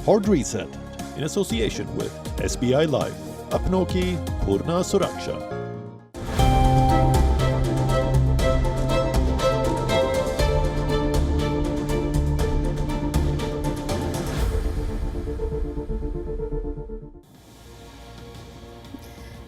Hard Reset in association with SBI Life. Apno ki Purna Suraksha.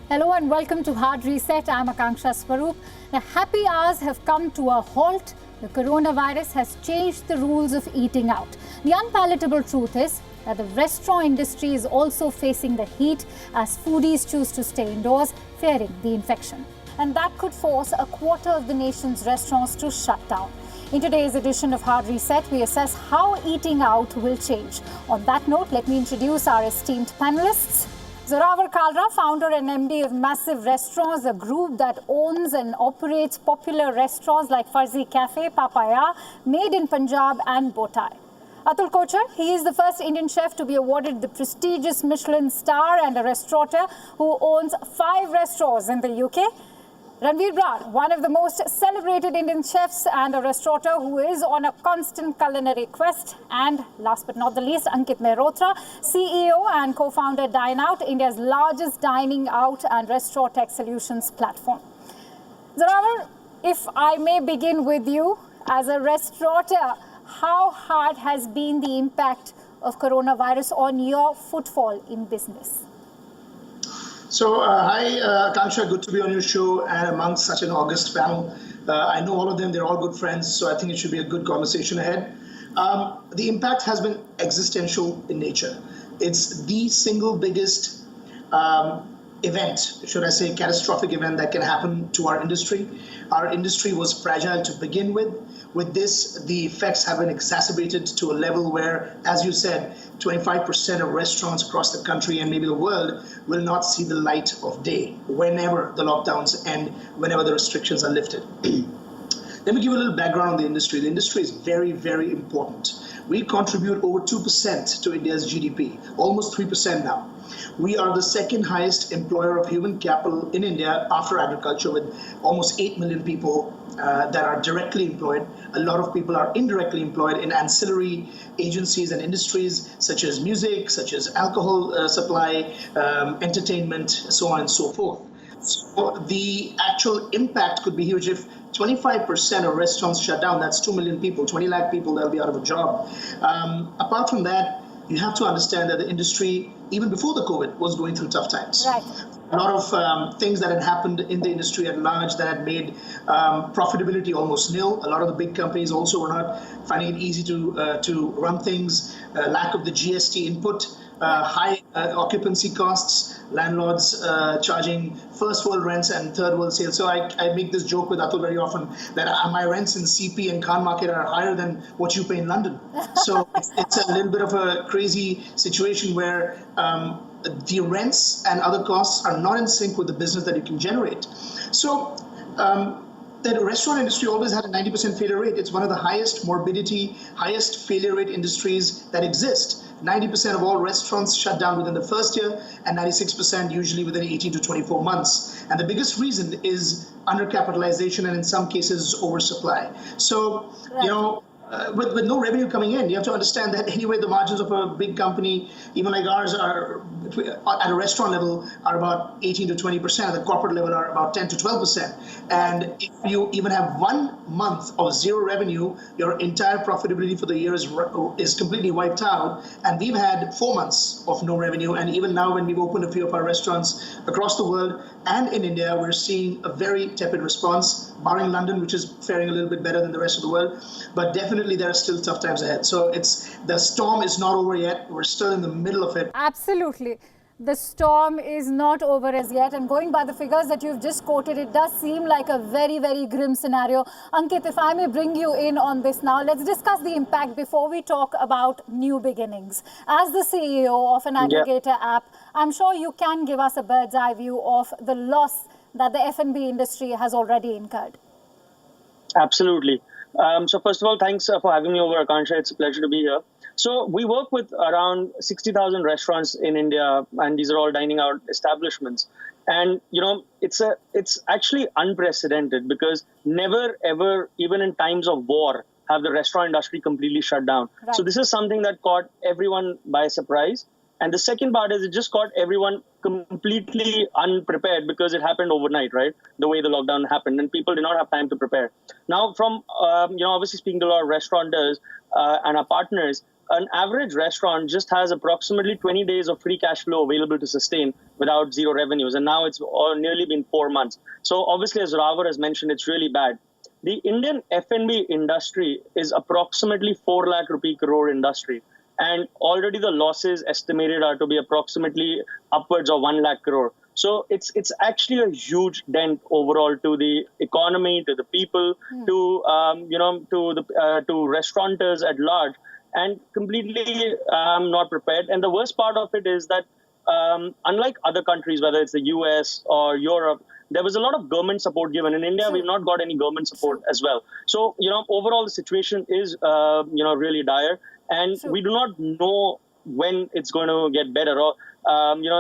Hello and welcome to Hard Reset. I'm Akanksha Swaroop. The happy hours have come to a halt. The coronavirus has changed the rules of eating out. The unpalatable truth is that the restaurant industry is also facing the heat as foodies choose to stay indoors, fearing the infection. And that could force a quarter of the nation's restaurants to shut down. In today's edition of Hard Reset, we assess how eating out will change. On that note, let me introduce our esteemed panelists. Zorawar Kalra, founder and MD of Massive Restaurants, a group that owns and operates popular restaurants like Farzi Cafe, Papaya, Made in Punjab and Botai. Atul Kochhar, he is the first Indian chef to be awarded the prestigious Michelin star and a restaurateur who owns 5 restaurants in the UK. Ranveer Brar, one of the most celebrated Indian chefs and a restaurateur who is on a constant culinary quest. And last but not the least, Ankit Mehrotra, CEO and co-founder Dine Out, India's largest dining out and restaurant tech solutions platform. Zorawar, if I may begin with you, as a restaurateur, how hard has been the impact of coronavirus on your footfall in business? So, hi, Akanksha, good to be on your show and amongst such an august panel. I know all of them, they're all good friends, so I think it should be a good conversation ahead. The impact has been existential in nature. It's the single biggest event, should I say, catastrophic event that can happen to our industry. Our industry was fragile to begin with. With this, the effects have been exacerbated to a level where, as you said, 25% of restaurants across the country and maybe the world will not see the light of day whenever the lockdowns end, whenever the restrictions are lifted. Let me give you a little background on the industry. The industry is very, very important. We contribute over 2% to India's GDP, almost 3% now. We are the second highest employer of human capital in India after agriculture, with almost 8 million people that are directly employed. A lot of people are indirectly employed in ancillary agencies and industries such as music, such as alcohol supply, entertainment, so on and so forth. So the actual impact could be huge if 25% of restaurants shut down. That's 2 million people, 20 lakh people that'll be out of a job. Apart from that, you have to understand that the industry, even before the COVID, was going through tough times. Right. A lot of things that had happened in the industry at large that had made profitability almost nil. A lot of the big companies also were not finding it easy to run things. Lack of the GST input, high occupancy costs, landlords charging first world rents and third world sales. So I make this joke with Atul very often that my rents in CP and Khan market are higher than what you pay in London. So it's a little bit of a crazy situation where the rents and other costs are not in sync with the business that you can generate. So the restaurant industry always had a 90% failure rate. It's one of the highest morbidity, highest failure rate industries that exist. 90% of all restaurants shut down within the first year and 96% usually within 18 to 24 months. And the biggest reason is undercapitalization and in some cases oversupply. So, you know, with no revenue coming in, you have to understand that anyway the margins of a big company, even like ours, are at a restaurant level are about 18 to 20%. At the corporate level are about 10 to 12%. And if you even have 1 month of zero revenue, your entire profitability for the year is completely wiped out. And we've had 4 months of no revenue. And even now, when we've opened a few of our restaurants across the world and in India, we're seeing a very tepid response, barring London, which is faring a little bit better than the rest of the world. But definitely there are still tough times ahead. So the storm is not over yet. We're still in the middle of it. Absolutely. The storm is not over as yet, and going by the figures that you've just quoted, it does seem like a very, very grim scenario. Ankit, if I may bring you in on this now, let's discuss the impact before we talk about new beginnings. As the CEO of an aggregator app, I'm sure you can give us a bird's eye view of the loss that the F&B industry has already incurred. Absolutely. So first of all, thanks for having me over, Akansha. It's a pleasure to be here. So we work with around 60,000 restaurants in India, and these are all dining out establishments. And, you know, it's actually unprecedented because never, ever, even in times of war, have the restaurant industry completely shut down. Right. So this is something that caught everyone by surprise. And the second part is it just caught everyone completely unprepared because it happened overnight, right? The way the lockdown happened, and people did not have time to prepare. Now, from obviously speaking to a lot of restaurateurs and our partners, an average restaurant just has approximately 20 days of free cash flow available to sustain without zero revenues. And now it's nearly been 4 months. So obviously, as Zorawar has mentioned, it's really bad. The Indian F&B industry is approximately 4 lakh rupee crore industry. And already the losses estimated are to be approximately upwards of 1 lakh crore. So it's actually a huge dent overall to the economy, to the people, to restaurateurs at large, and completely not prepared. And the worst part of it is that unlike other countries, whether it's the US or Europe, there was a lot of government support given. In India, we've not got any government support as well. So, overall, the situation is, really dire. And we do not know when it's going to get better. Or,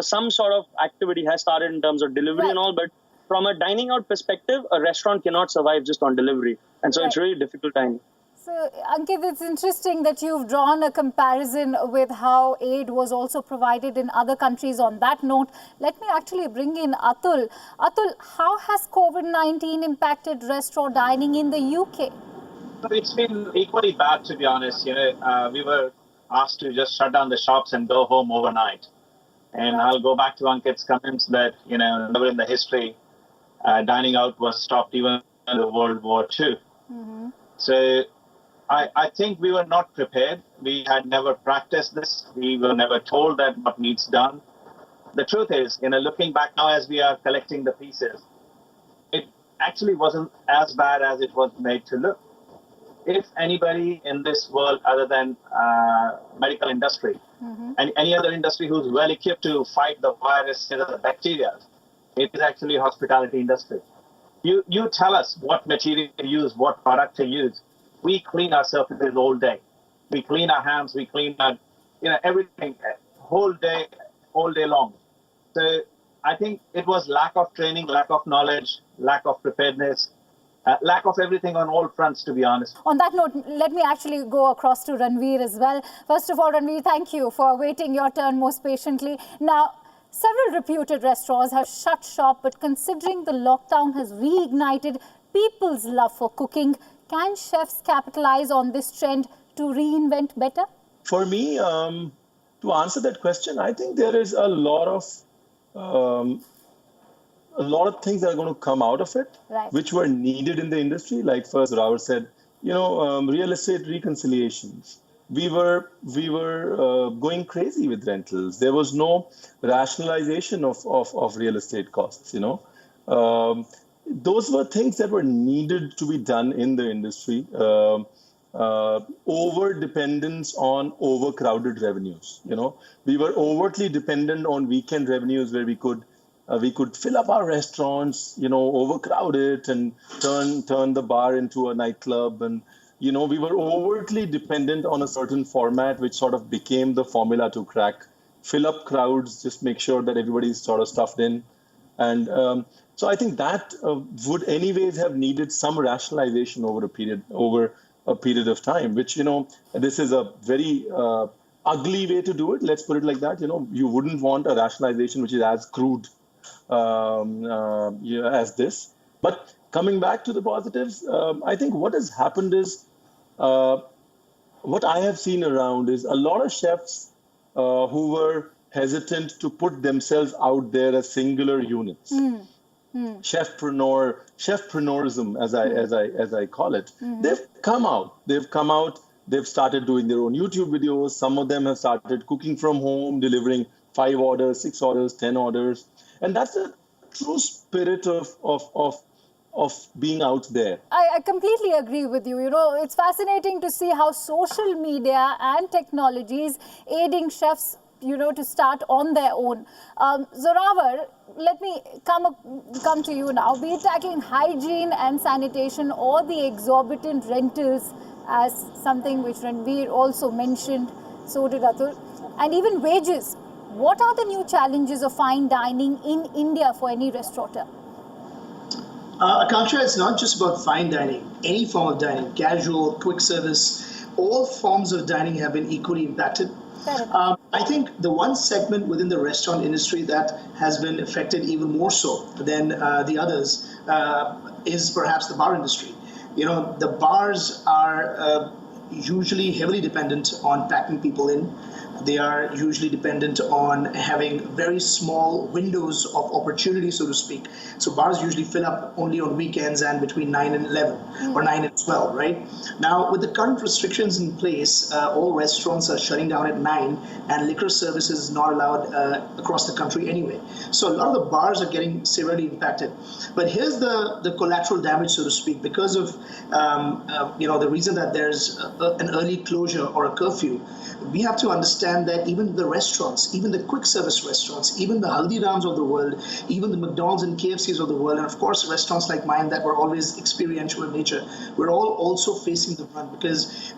some sort of activity has started in terms of delivery and all. But from a dining out perspective, a restaurant cannot survive just on delivery. And so it's really a difficult time. So, Ankit, it's interesting that you've drawn a comparison with how aid was also provided in other countries. On that note, let me actually bring in Atul. Atul, how has COVID-19 impacted restaurant dining in the UK? It's been equally bad, to be honest. We were asked to just shut down the shops and go home overnight. And I'll go back to Ankit's comments that, never in the history, dining out was stopped even in the World War II. Mm-hmm. So I think we were not prepared. We had never practiced this. We were never told that what needs done. The truth is, looking back now as we are collecting the pieces, it actually wasn't as bad as it was made to look. If anybody in this world other than medical industry and any other industry who's well equipped to fight the virus and the bacteria, it is actually hospitality industry. You tell us what material to use, what product to use. We clean our surfaces all day. We clean our hands, we clean our, everything all day long. So I think it was lack of training, lack of knowledge, lack of preparedness, lack of everything on all fronts, to be honest. On that note, let me actually go across to Ranveer as well. First of all, Ranveer, thank you for waiting your turn most patiently. Now, several reputed restaurants have shut shop, but considering the lockdown has reignited people's love for cooking, can chefs capitalize on this trend to reinvent better? For me, to answer that question, I think there is a lot of things that are going to come out of it, which were needed in the industry. Like first, Zorawar said, real estate reconciliations. We were going crazy with rentals. There was no rationalization of real estate costs. Those were things that were needed to be done in the industry. Over dependence on overcrowded revenues. We were overtly dependent on weekend revenues where we could fill up our restaurants, overcrowd it and turn the bar into a nightclub. And, we were overtly dependent on a certain format, which sort of became the formula to crack, fill up crowds, just make sure that everybody's sort of stuffed in. And so I think that would anyways have needed some rationalization over a period of time, which, this is a very ugly way to do it. Let's put it like that. You wouldn't want a rationalization which is as crude as this. But coming back to the positives, I think what has happened is, what I have seen around is a lot of chefs who were hesitant to put themselves out there as singular units. Chefpreneurism, as I call it. They've come out. They've started doing their own YouTube videos. Some of them have started cooking from home, delivering 5 orders, 6 orders, 10 orders. And that's the true spirit of being out there. I completely agree with you. It's fascinating to see how social media and technology is aiding chefs, to start on their own. Zorawar, let me come to you now. Be it tackling hygiene and sanitation or the exorbitant rentals as something which Ranveer also mentioned, so did Atul, and even wages. What are the new challenges of fine dining in India for any restaurateur? Akanksha, it's not just about fine dining. Any form of dining, casual, quick service, all forms of dining have been equally impacted. I think the one segment within the restaurant industry that has been affected even more so than the others is perhaps the bar industry. You know, the bars are usually heavily dependent on packing people in. They are usually dependent on having very small windows of opportunity, so to speak. So bars usually fill up only on weekends and between 9 and 11 or 9 and 12, right? Now, with the current restrictions in place, all restaurants are shutting down at 9 and liquor service is not allowed across the country anyway. So a lot of the bars are getting severely impacted. But here's the collateral damage, so to speak, because of the reason that there's an early closure or a curfew. We have to understand that even the restaurants, even the quick service restaurants, even the Haldirams of the world, even the McDonald's and KFCs of the world, and of course restaurants like mine that were always experiential in nature, we're all also facing the brunt because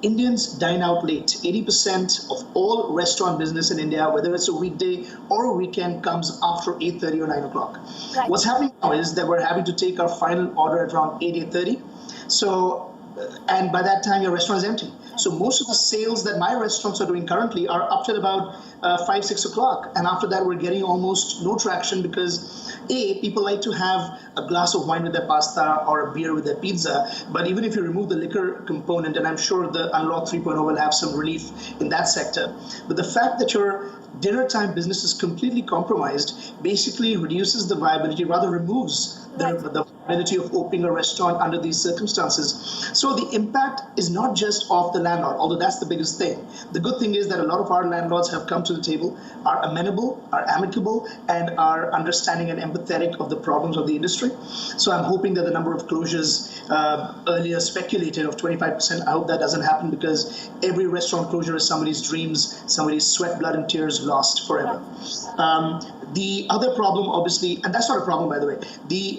Indians dine out late. 80% of all restaurant business in India, whether it's a weekday or a weekend, comes after 8:30 or 9 o'clock. Right. What's happening now is that we're having to take our final order at around 8:30. So, and by that time your restaurant is empty. So most of the sales that my restaurants are doing currently are up till about 5, 6 o'clock. And after that, we're getting almost no traction because people like to have a glass of wine with their pasta or a beer with their pizza. But even if you remove the liquor component, and I'm sure the Unlock 3.0 will have some relief in that sector. But the fact that your dinner time business is completely compromised basically reduces the viability, rather removes the ability of opening a restaurant under these circumstances. So the impact is not just of the landlord, although that's the biggest thing. The good thing is that a lot of our landlords have come to the table, are amenable, are amicable, and are understanding and empathetic of the problems of the industry. So I'm hoping that the number of closures earlier speculated of 25%, I hope that doesn't happen because every restaurant closure is somebody's dreams, somebody's sweat, blood, and tears lost forever. The other problem, obviously, and that's not a problem, by the way,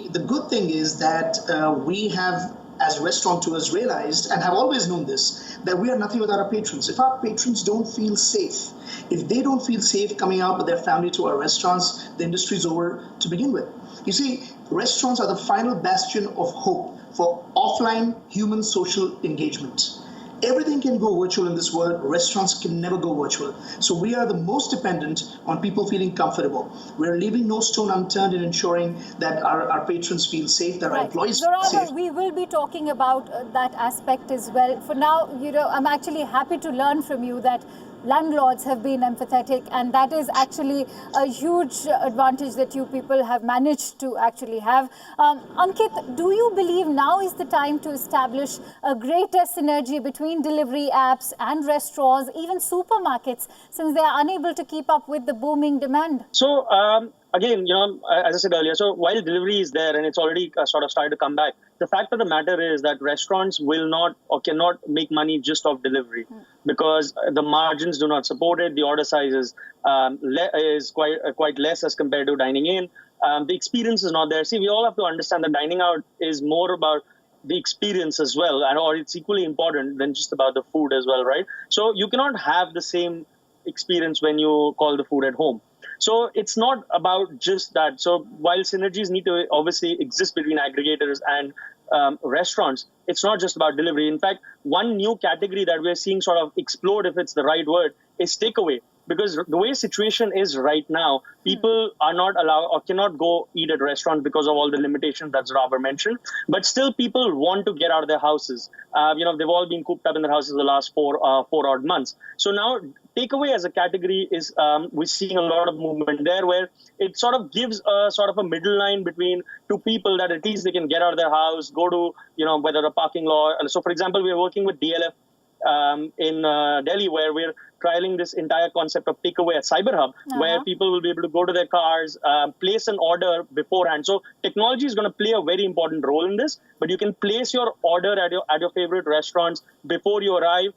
the good thing is that we have, as restaurateurs, realized and have always known this, that we are nothing without our patrons. If our patrons don't feel safe, if they don't feel safe coming out with their family to our restaurants, the industry's over to begin with. You see, restaurants are the final bastion of hope for offline human social engagement. Everything can go virtual in this world. Restaurants can never go virtual. So we are the most dependent on people feeling comfortable. We're leaving no stone unturned in ensuring that our patrons feel safe, that our employees feel safe. We will be talking about that aspect as well. For now, I'm actually happy to learn from you that landlords have been empathetic, and that is actually a huge advantage that you people have managed to actually have. Ankit, do you believe now is the time to establish a greater synergy between delivery apps and restaurants, even supermarkets, since they are unable to keep up with the booming demand? So, again, as I said earlier, so while delivery is there and it's already sort of started to come back, the fact of the matter is that restaurants will not or cannot make money just off delivery because the margins do not support it. The order size is quite less as compared to dining in. The experience is not there. See, we all have to understand that dining out is more about the experience as well, or it's equally important than just about the food as well, right? So you cannot have the same experience when you call the food at home. So it's not about just that. So while synergies need to obviously exist between aggregators and restaurants, it's not just about delivery. In fact, one new category that we're seeing sort of explode, if it's the right word, is takeaway. Because the way situation is right now, people are not allowed or cannot go eat at restaurants because of all the limitations that Zorawar mentioned. But still, people want to get out of their houses. They've all been cooped up in their houses the last four odd months. So now, takeaway as a category is we're seeing a lot of movement there, where it sort of gives a sort of a middle line between two people that at least they can get out of their house, go to whether a parking lot. So, for example, we're working with DLF in Delhi, where we're trialing this entire concept of takeaway at Cyber Hub, where people will be able to go to their cars, place an order beforehand. So technology is going to play a very important role in this, but you can place your order at your favorite restaurants before you arrive.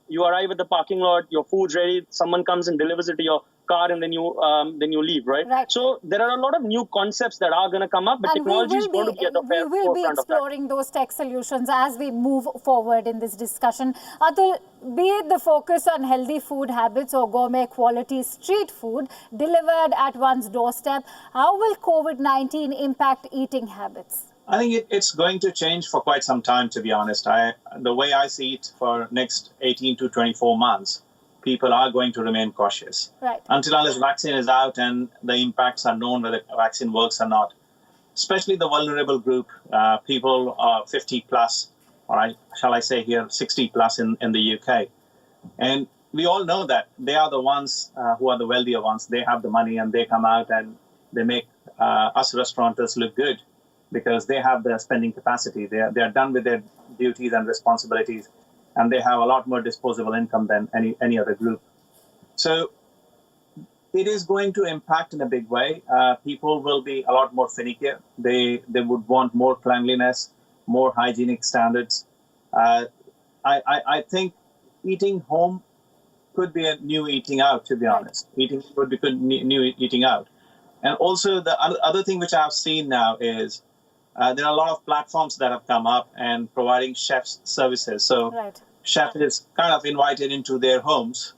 you arrive at the parking lot, your food's ready, someone comes and delivers it to your car, and then you leave, right? So there are a lot of new concepts that are going to come up, but technology is going to be at the forefront of that. We will be exploring those tech solutions as we move forward in this discussion. Atul, be it the focus on healthy food habits or gourmet quality street food delivered at one's doorstep, how will COVID-19 impact eating habits? I think it's going to change for quite some time, to be honest. The way I see it, for next 18 to 24 months, people are going to remain cautious. Until the vaccine is out and the impacts are known whether the vaccine works or not. Especially the vulnerable group, people 50 plus, or shall I say here 60 plus in the UK. And we all know that they are the ones who are the wealthier ones. They have the money and they come out and they make us restaurateurs look good because they have the spending capacity. They are done with their duties and responsibilities, and they have a lot more disposable income than any other group. So it is going to impact in a big way. People will be a lot more finicky. They would want more cleanliness, more hygienic standards. I think eating home could be a new eating out, to be honest. Eating would be good new eating out. And also the other thing which I've seen now is there are a lot of platforms that have come up and providing chefs services. So chef is kind of invited into their homes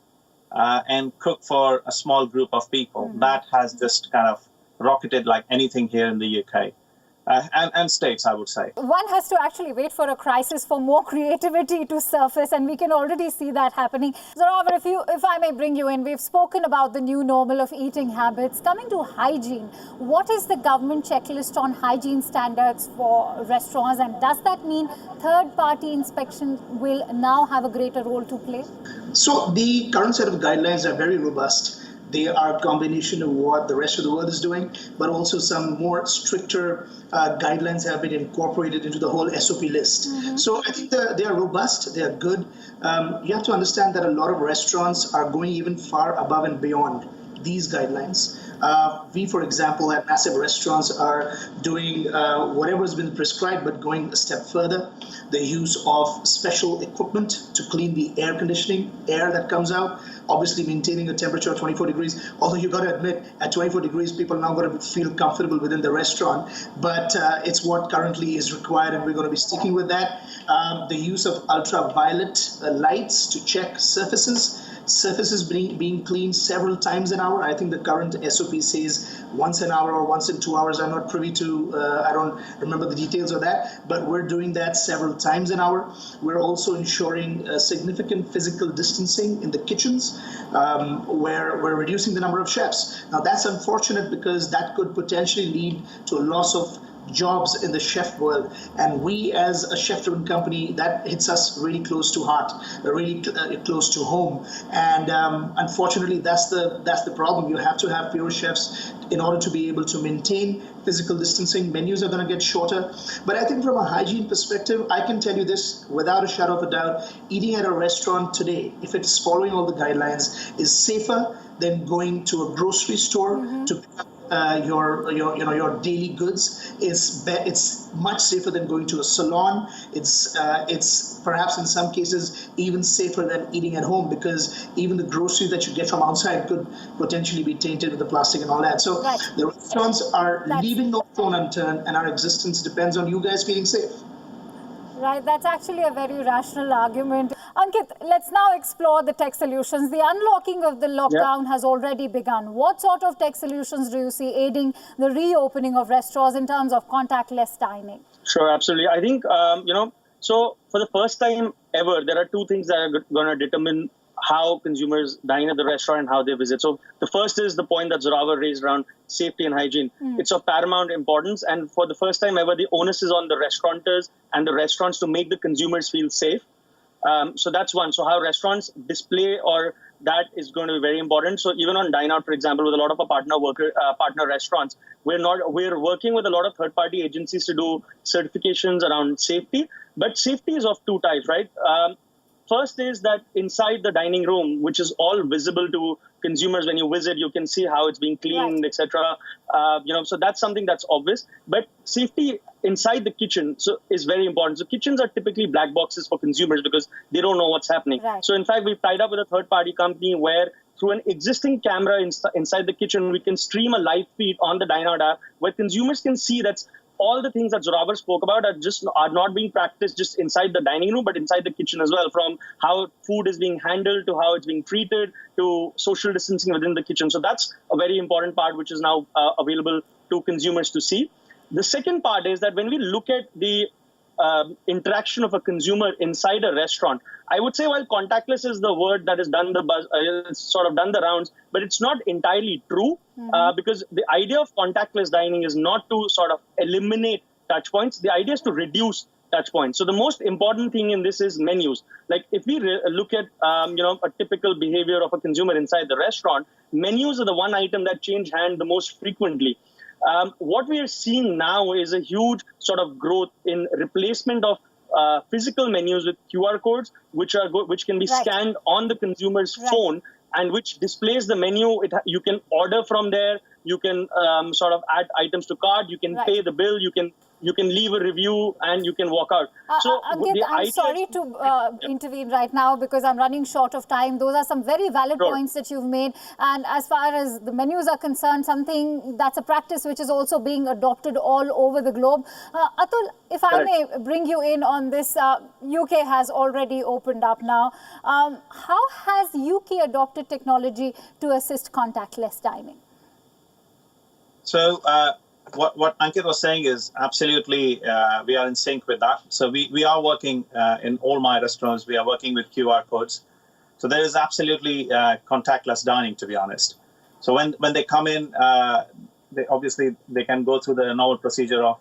and cook for a small group of people. That has just kind of rocketed like anything here in the UK. And states, I would say. One has to actually wait for a crisis for more creativity to surface, and we can already see that happening. Zorawar, if I may bring you in, we've spoken about the new normal of eating habits. Coming to hygiene, what is the government checklist on hygiene standards for restaurants, and does that mean third-party inspection will now have a greater role to play? So the current set of guidelines are very robust. They are a combination of what the rest of the world is doing, but also some more stricter guidelines have been incorporated into the whole SOP list. So I think they are robust, they are good. You have to understand that a lot of restaurants are going even far above and beyond these guidelines. We, for example, at massive restaurants are doing whatever has been prescribed, but going a step further. The use of special equipment to clean the air conditioning, air that comes out, obviously maintaining a temperature of 24 degrees. Although you got to admit, at 24 degrees, people are now going to feel comfortable within the restaurant. But it's what currently is required, and we're going to be sticking with that. The use of ultraviolet lights to check surfaces. Surfaces being cleaned several times an hour. I think the current SOP says once an hour or once in 2 hours. I'm not privy to, I don't remember the details of that, but we're doing that several times an hour. We're also ensuring significant physical distancing in the kitchens, where we're reducing the number of chefs. Now that's unfortunate because that could potentially lead to a loss of jobs in the chef world, and we as a chef-driven company, that hits us really close to heart, really close to home. And unfortunately, that's the problem. You have to have fewer chefs in order to be able to maintain physical distancing. Menus are going to get shorter. But I think from a hygiene perspective, I can tell you this without a shadow of a doubt: eating at a restaurant today, if it's following all the guidelines, is safer than going to a grocery store to pick up your daily goods. It's much safer than going to a salon. It's perhaps in some cases even safer than eating at home, because even the groceries that you get from outside could potentially be tainted with the plastic and all that. So the restaurants are leaving no stone unturned, and our existence depends on you guys feeling safe. Right, that's actually a very rational argument. Ankit, let's now explore the tech solutions. The unlocking of the lockdown has already begun. What sort of tech solutions do you see aiding the reopening of restaurants in terms of contactless dining? Sure, absolutely. I think, so for the first time ever, there are two things that are going to determine how consumers dine at the restaurant and how they visit. So the first is the point that Zorawar raised around safety and hygiene. It's of paramount importance. And for the first time ever, the onus is on the restaurateurs and the restaurants to make the consumers feel safe. So that's one. So how restaurants display or that is going to be very important. So even on Dine Out, for example, with a lot of our partner restaurants, we're working with a lot of third-party agencies to do certifications around safety. But safety is of two types, right? First is that inside the dining room, which is all visible to consumers when you visit, you can see how it's being cleaned, etc. So that's something that's obvious. But safety inside the kitchen is very important. So kitchens are typically black boxes for consumers because they don't know what's happening. Right. So in fact, we've tied up with a third-party company where through an existing camera inside the kitchen, we can stream a live feed on the Dine Out app where consumers can see that's all the things that Zorawar spoke about are not being practiced just inside the dining room, but inside the kitchen as well, from how food is being handled to how it's being treated to social distancing within the kitchen. So that's a very important part, which is now available to consumers to see. The second part is that when we look at the interaction of a consumer inside a restaurant, I would say while contactless is the word that has done the buzz, it's sort of done the rounds, but it's not entirely true because the idea of contactless dining is not to sort of eliminate touch points. The idea is to reduce touch points. So the most important thing in this is menus. Like if we look at a typical behavior of a consumer inside the restaurant, menus are the one item that change hand the most frequently. What we are seeing now is a huge sort of growth in replacement of physical menus with QR codes, which can be scanned on the consumer's phone and which displays the menu. You can order from there. You can sort of add items to cart. You can pay the bill. You can leave a review and you can walk out. Ankit, I'm sorry to intervene right now because I'm running short of time. Those are some very valid points that you've made. And as far as the menus are concerned, something that's a practice which is also being adopted all over the globe. Atul, if I may bring you in on this, UK has already opened up now. How has UK adopted technology to assist contactless dining? So, what Ankit was saying is absolutely, we are in sync with that. So we are working in all my restaurants. We are working with QR codes. So there is absolutely contactless dining, to be honest. So when they come in, they can go through the normal procedure of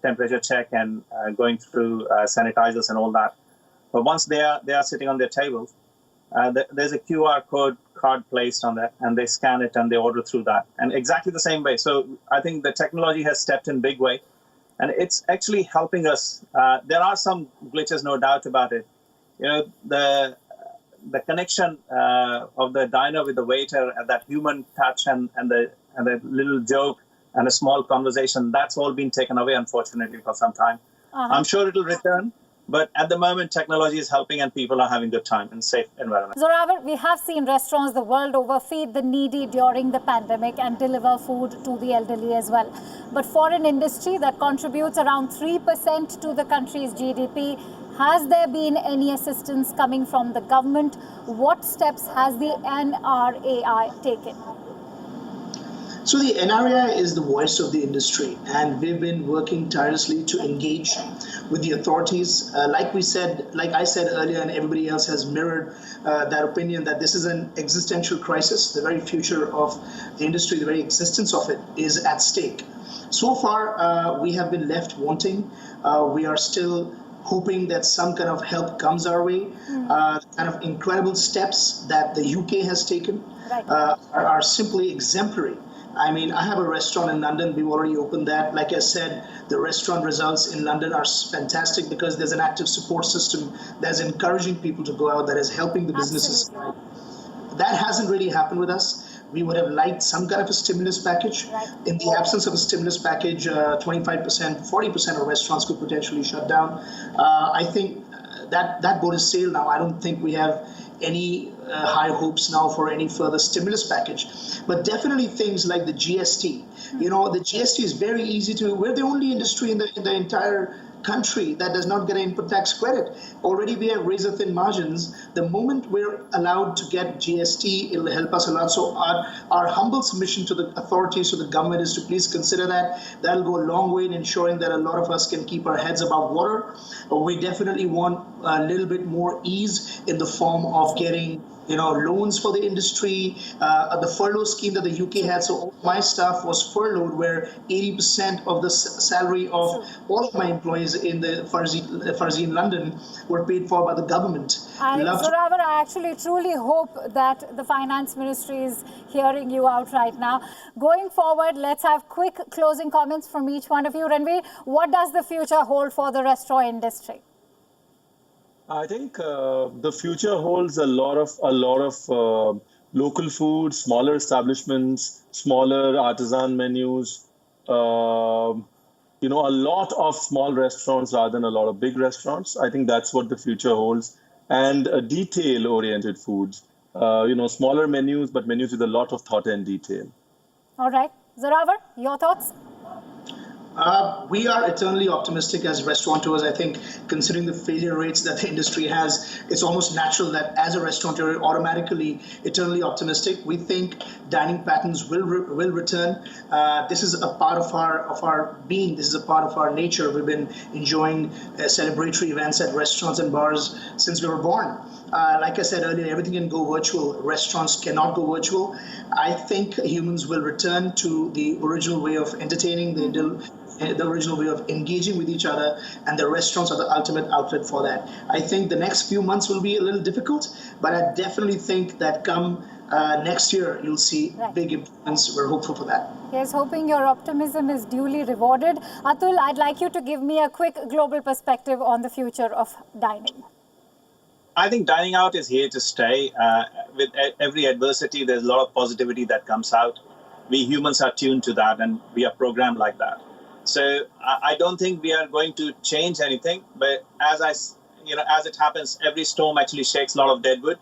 temperature check and going through sanitizers and all that. But once they are sitting on their table, there's a QR card placed on that, and they scan it and they order through that, and exactly the same way. So I think the technology has stepped in big way, and it's actually helping us. There are some glitches, no doubt about it. The connection of the diner with the waiter and that human touch and the little joke and a small conversation, that's all been taken away, unfortunately, for some time. I'm sure it'll return. But at the moment, technology is helping and people are having good time in safe environment. Zorawar, we have seen restaurants the world over feed the needy during the pandemic and deliver food to the elderly as well. But for an industry that contributes around 3% to the country's GDP, has there been any assistance coming from the government? What steps has the NRAI taken? So the NRAI is the voice of the industry, and we've been working tirelessly to engage with the authorities. Like I said earlier, and everybody else has mirrored that opinion, that this is an existential crisis. The very future of the industry, the very existence of it is at stake. So far, we have been left wanting. We are still hoping that some kind of help comes our way. Kind of incredible steps that the UK has taken are simply exemplary. I mean, I have a restaurant in London. We've already opened that. Like I said, the restaurant results in London are fantastic because there's an active support system that's encouraging people to go out, that is helping the businesses. That hasn't really happened with us. We would have liked some kind of a stimulus package. In the absence of a stimulus package, 25%, 40% of restaurants could potentially shut down. I think that boat is sailed now. I don't think we have any high hopes now for any further stimulus package. But definitely things like the GST. The GST is very easy to, we're the only industry in the entire country that does not get an input tax credit. Already we have razor thin margins. The moment we're allowed to get GST, it'll help us a lot. So our humble submission to the authorities, to the government, is to please consider that. That'll go a long way in ensuring that a lot of us can keep our heads above water. We definitely want a little bit more ease in the form of getting loans for the industry, the furlough scheme that the UK had. So all my staff was furloughed, where 80% of the salary of all of my employees in the Farzi in London were paid for by the government. Zorawar, I actually truly hope that the Finance Ministry is hearing you out right now. Going forward, let's have quick closing comments from each one of you. Ranveer, what does the future hold for the restaurant industry? I think the future holds a lot of local food, smaller establishments, smaller artisan menus. A lot of small restaurants rather than a lot of big restaurants. I think that's what the future holds, and detail-oriented foods. Smaller menus, but menus with a lot of thought and detail. All right, Zorawar, your thoughts? We are eternally optimistic as restaurateurs. I think, considering the failure rates that the industry has, it's almost natural that as a restaurateur, you're automatically eternally optimistic. We think dining patterns will return. This is a part of our being. This is a part of our nature. We've been enjoying celebratory events at restaurants and bars since we were born. Like I said earlier, everything can go virtual. Restaurants cannot go virtual. I think humans will return to the original way of entertaining, the original way of engaging with each other, and the restaurants are the ultimate outlet for that. I think the next few months will be a little difficult, but I definitely think that come next year, you'll see big improvements. We're hopeful for that. Yes, hoping your optimism is duly rewarded. Atul, I'd like you to give me a quick global perspective on the future of dining. I think dining out is here to stay. With every adversity, there's a lot of positivity that comes out. We humans are tuned to that, and we are programmed like that. So I don't think we are going to change anything. But as it happens, every storm actually shakes a lot of dead wood.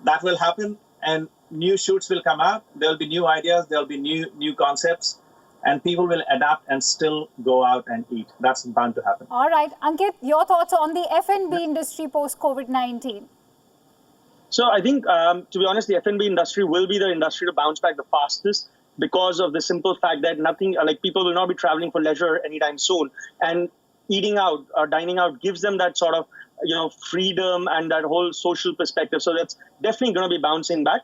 That will happen, and new shoots will come out. There'll be new ideas. There'll be new concepts. And people will adapt and still go out and eat. That's bound to happen. All right. Ankit, your thoughts on the F&B industry post-COVID-19? So I think, to be honest, the F&B industry will be the industry to bounce back the fastest because of the simple fact that people will not be traveling for leisure anytime soon. And eating out or dining out gives them that sort of, freedom and that whole social perspective. So that's definitely going to be bouncing back.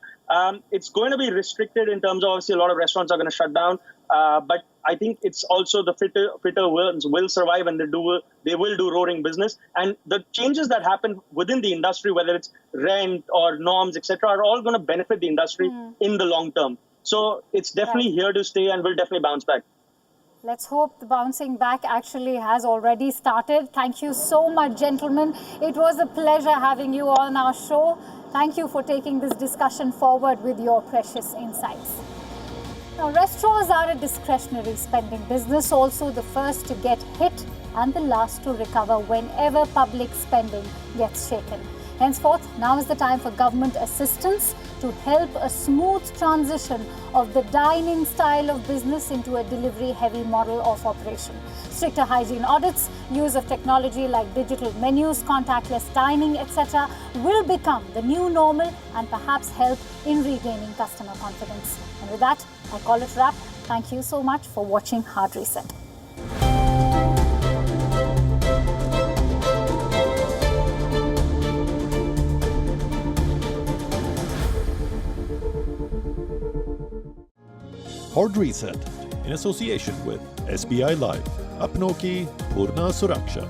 It's going to be restricted in terms of, obviously, a lot of restaurants are going to shut down. But I think it's also the fitter ones will survive, and they will do roaring business. And the changes that happen within the industry, whether it's rent or norms, etc., are all going to benefit the industry in the long term. So it's definitely here to stay and will definitely bounce back. Let's hope the bouncing back actually has already started. Thank you so much, gentlemen. It was a pleasure having you on our show. Thank you for taking this discussion forward with your precious insights. Now, restaurants are a discretionary spending business, also the first to get hit and the last to recover whenever public spending gets shaken. Henceforth, now is the time for government assistance to help a smooth transition of the dine-in style of business into a delivery-heavy model of operation. Stricter hygiene audits, use of technology like digital menus, contactless dining, etc. will become the new normal and perhaps help in regaining customer confidence. And with that, I call it wrap. Thank you so much for watching Hard Reset. Hard Reset in association with SBI Life. Apno ki Purna Suraksha.